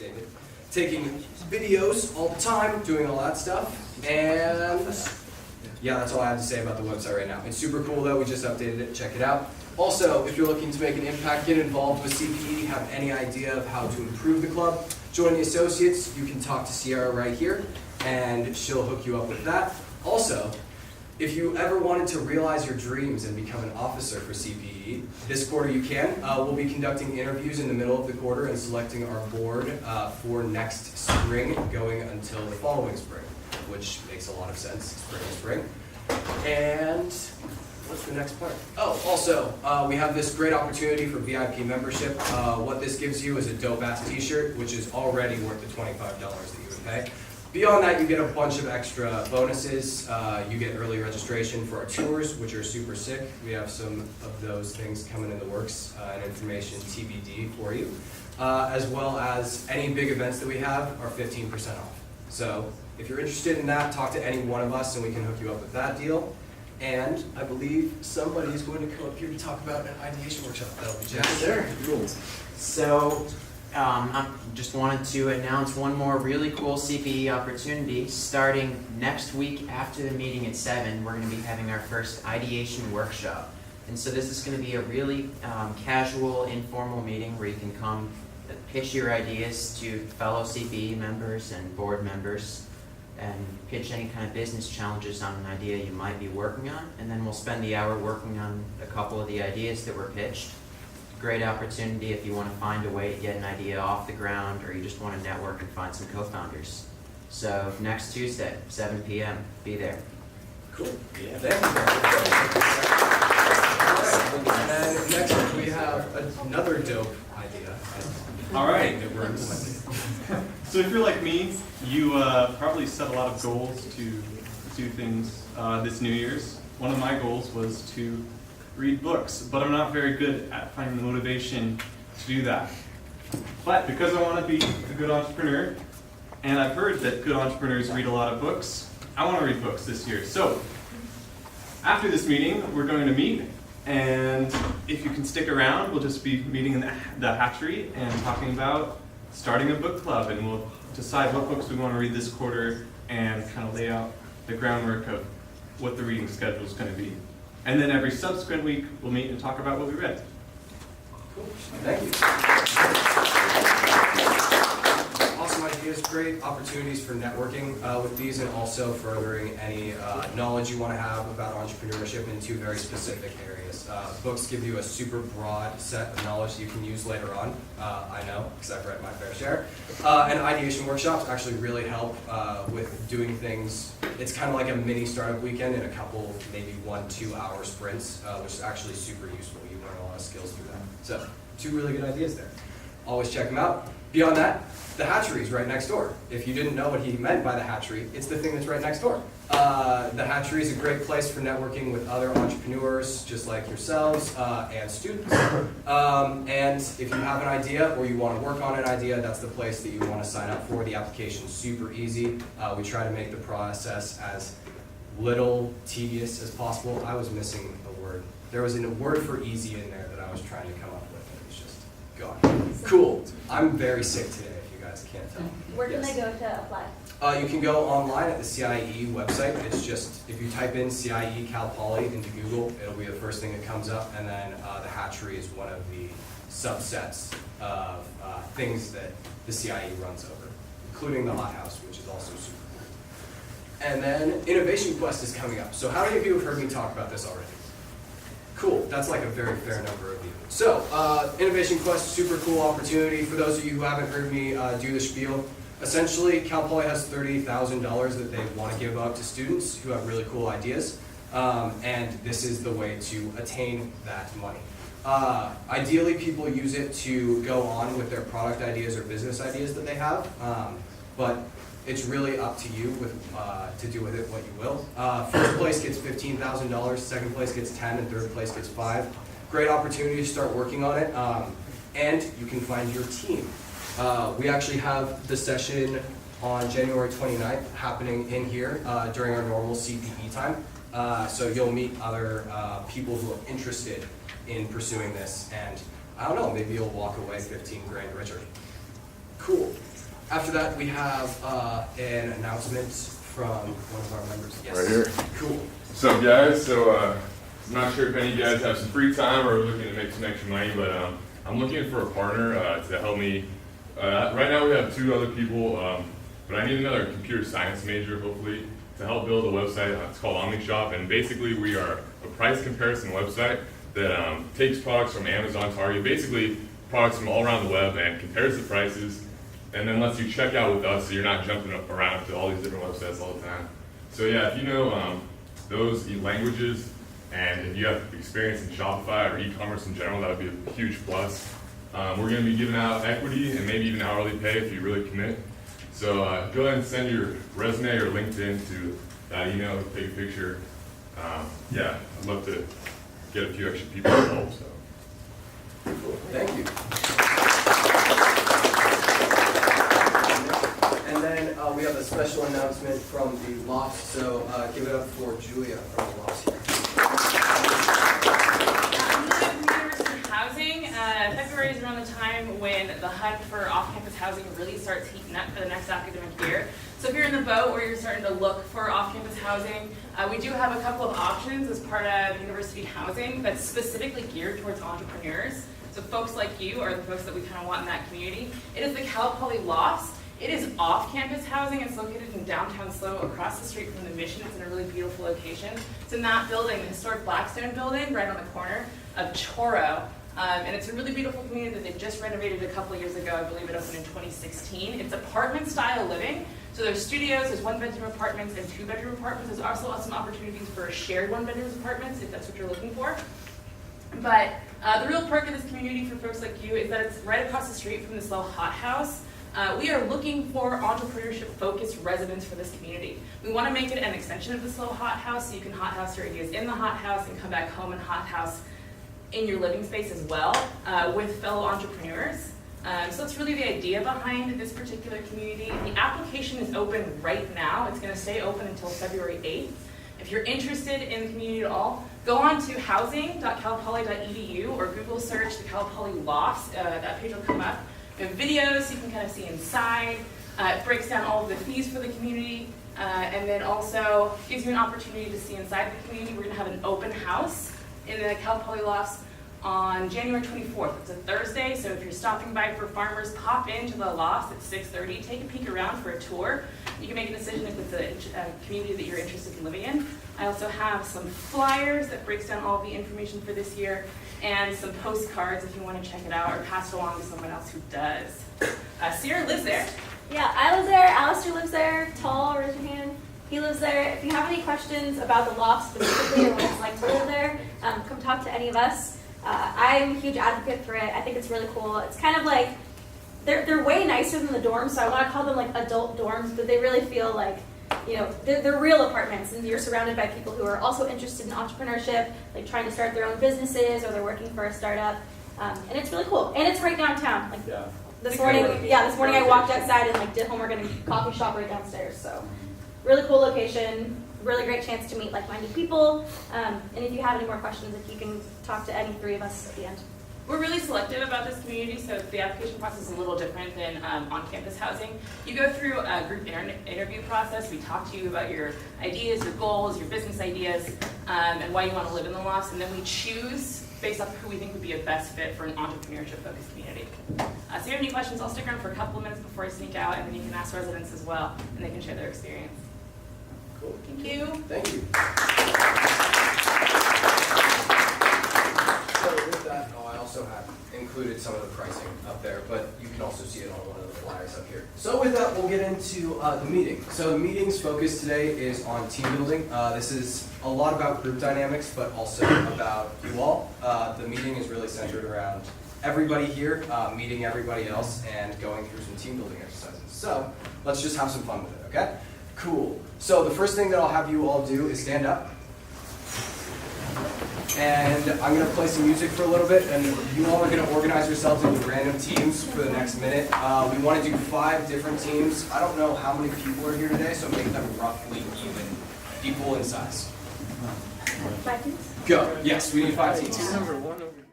David, taking videos all the time, doing all that stuff, and yeah, that's all I have to say about the website right now. It's super cool though, we just updated it, check it out. Also, if you're looking to make an impact, get involved with CPE, have any idea of how to improve the club, join the associates, you can talk to Sierra right here, and she'll hook you up with that. Also, if you ever wanted to realize your dreams and become an officer for CPE, this quarter you can. We'll be conducting interviews in the middle of the quarter and selecting our board for next spring, going until the following spring, which makes a lot of sense, spring to spring. And what's the next part? Oh, also, we have this great opportunity for VIP membership. What this gives you is a dope-ass t-shirt, which is already worth the $25 that you would pay. Beyond that, you get a bunch of extra bonuses. You get early registration for our tours, which are super sick. We have some of those things coming in the works and information TBD for you. As well as any big events that we have are 15% off. So if you're interested in that, talk to any one of us and we can hook you up with that deal. And I believe somebody is going to come up here to talk about an ideation workshop. That'll be Jack. Yes, sir. So, I just wanted to announce one more really cool CPE opportunity. Starting next week after the meeting at 7, we're going to be having our first ideation workshop. And so this is going to be a really casual, informal meeting where you can come pitch your ideas to fellow CPE members and board members and pitch any kind of business challenges on an idea you might be working on. And then we'll spend the hour working on a couple of the ideas that were pitched. Great opportunity if you want to find a way to get an idea off the ground or you just want to network and find some co-founders. So next Tuesday, 7 p.m., be there. Cool. Yeah. Thank you. And then next up we have another dope idea. All right. That we're implementing. So if you're like me, you probably set a lot of goals to do things this New Year's. One of my goals was to read books, but I'm not very good at finding the motivation to do that. But because I want to be a good entrepreneur, and I've heard that good entrepreneurs read a lot of books, I want to read books this year. So after this meeting, we're going to meet, and if you can stick around, we'll just be meeting in the hatchery and talking about starting a book club, and we'll decide what books we want to read this quarter and kind of lay out the groundwork of what the reading schedule is going to be. And then every subsequent week, we'll meet and talk about what we read. Cool. Thank you. Awesome ideas, great opportunities for networking with these and also furthering any knowledge you want to have about entrepreneurship in two very specific areas. Books give you a super broad set of knowledge that you can use later on. I know, because I've read my fair share. And ideation workshops actually really help with doing things. It's kind of like a mini startup weekend in a couple, maybe 1-2 hour sprints, which is actually super useful. You learn a lot of skills through that. So, two really good ideas there. Always check them out. Beyond that, the hatchery is right next door. If you didn't know what he meant by the hatchery, it's the thing that's right next door. The hatchery is a great place for networking with other entrepreneurs just like yourselves and students. And if you have an idea or you want to work on an idea, that's the place that you want to sign up for. The application's super easy. We try to make the process as little tedious as possible. I was missing a word. There was a word for easy in there that I was trying to come up with, and it was just gone. Cool. I'm very sick today, if you guys can't tell. Where can they go to apply? You can go online at the CIE website. It's just, if you type in CIE Cal Poly into Google, it'll be the first thing that comes up, and then the hatchery is one of the subsets of things that the CIE runs over, including the hothouse, which is also super cool. And then Innovation Quest is coming up. So how many of you have heard me talk about this already? Cool, that's like a very fair number of you. So, Innovation Quest, super cool opportunity. For those of you who haven't heard me do the spiel, essentially Cal Poly has $30,000 that they want to give out to students who have really cool ideas, and this is the way to attain that money. Ideally, people use it to go on with their product ideas or business ideas that they have, but it's really up to you to do with it what you will. First place gets $15,000, second place gets 10, and third place gets 5. Great opportunity to start working on it, and you can find your team. We actually have the session on January 29th happening in here during our normal CPE time. So you'll meet other people who are interested in pursuing this, and I don't know, maybe you'll walk away 15 grand richer. Cool. After that, we have an announcement from one of our members. Yes. Right here. Cool. What's up, guys? So, I'm not sure if any of you guys have some free time or are looking to make some extra money, but I'm looking for a partner to help me. Right now, we have 2 other people, but I need another computer science major, hopefully, to help build a website. It's called OmniShop, and basically, we are a price comparison website that takes products from Amazon, Target, basically products from all around the web, and compares the prices, and then lets you check out with us so you're not jumping around to all these different websites all the time. So yeah, if you know those languages and if you have experience in Shopify or e-commerce in general, that would be a huge plus. We're going to be giving out equity and maybe even hourly pay if you really commit. So go ahead and send your resume or LinkedIn to that email, take a picture. Yeah, I'd love to get a few extra people involved. So. Thank you. And then we have a special announcement from the Loft, so give it up for Julia from the Loft here. Housing. February is around the time when the hunt for off-campus housing really starts heating up for the next academic year. So if you're in the boat or you're starting to look for off-campus housing, we do have a couple of options as part of university housing that's specifically geared towards entrepreneurs. So folks like you are the folks that we kind of want in that community. It is the Cal Poly Lofts. It is off-campus housing. It's located in downtown SLO across the street from the Mission. It's in a really beautiful location. It's in that building, the historic Blackstone building, right on the corner of Choro. And it's a really beautiful community that they just renovated a couple of years ago. I believe it opened in 2016. It's apartment-style living. So there's studios, there's 1-bedroom apartments and 2-bedroom apartments. There's also some opportunities for shared 1-bedroom apartments if that's what you're looking for. But the real perk of this community for folks like you is that it's right across the street from this little hot house. We are looking for entrepreneurship-focused residents for this community. We want to make it an extension of this little hot house so you can hot house your ideas in the hot house and come back home and hot house in your living space as well with fellow entrepreneurs. So that's really the idea behind this particular community. The application is open right now. It's going to stay open until February 8th. If you're interested in the community at all, go on to housing.calpoly.edu or Google search the Cal Poly Lofts. That page will come up. We have videos so you can kind of see inside. It breaks down all of the fees for the community and then also gives you an opportunity to see inside the community. We're going to have an open house in the Cal Poly Lofts on January 24th. It's a Thursday, so if you're stopping by for farmers, pop into the Lofts at 6:30. Take a peek around for a tour. You can make a decision if it's a community that you're interested in living in. I also have some flyers that breaks down all of the information for this year and some postcards if you want to check it out or pass it along to someone else who does. Sierra lives there. Yeah, I live there. Alistair lives there. Tall, raise your hand. He lives there. If you have any questions about the loft specifically or what it's like to live there, come talk to any of us. I'm a huge advocate for it. I think it's really cool. It's kind of like, they're way nicer than the dorms, so I want to call them like adult dorms, but they really feel like, you know, they're real apartments, and you're surrounded by people who are also interested in entrepreneurship, like trying to start their own businesses, or they're working for a startup, and it's really cool. And it's right downtown. Like this morning I walked outside and like did homework in a coffee shop right downstairs. So really cool location, really great chance to meet like-minded people. And if you have any more questions, if you can talk to any 3 of us at the end. We're really selective about this community, so the application process is a little different than on-campus housing. You go through a group interview process. We talk to you about your ideas, your goals, your business ideas, and why you want to live in the Lofts, and then we choose based off who we think would be a best fit for an entrepreneurship-focused community. So if you have any questions, I'll stick around for a couple of minutes before I sneak out, and then you can ask residents as well, and they can share their experience. Cool. Thank you. Thank you. So with that, I also have included some of the pricing up there, but you can also see it on one of the flyers up here. So with that, we'll get into the meeting. So the meeting's focus today is on team building. This is a lot about group dynamics, but also about you all. The meeting is really centered around everybody here, meeting everybody else, and going through some team building exercises. So let's just have some fun with it, okay? Cool. So the first thing that I'll have you all do is stand up. And I'm going to play some music for a little bit, and you all are going to organize yourselves into random teams for the next minute. We want to do 5 different teams. I don't know how many people are here today, so make them roughly equal in size. 5 teams? Go. Yes, we need 5 teams. Number 1.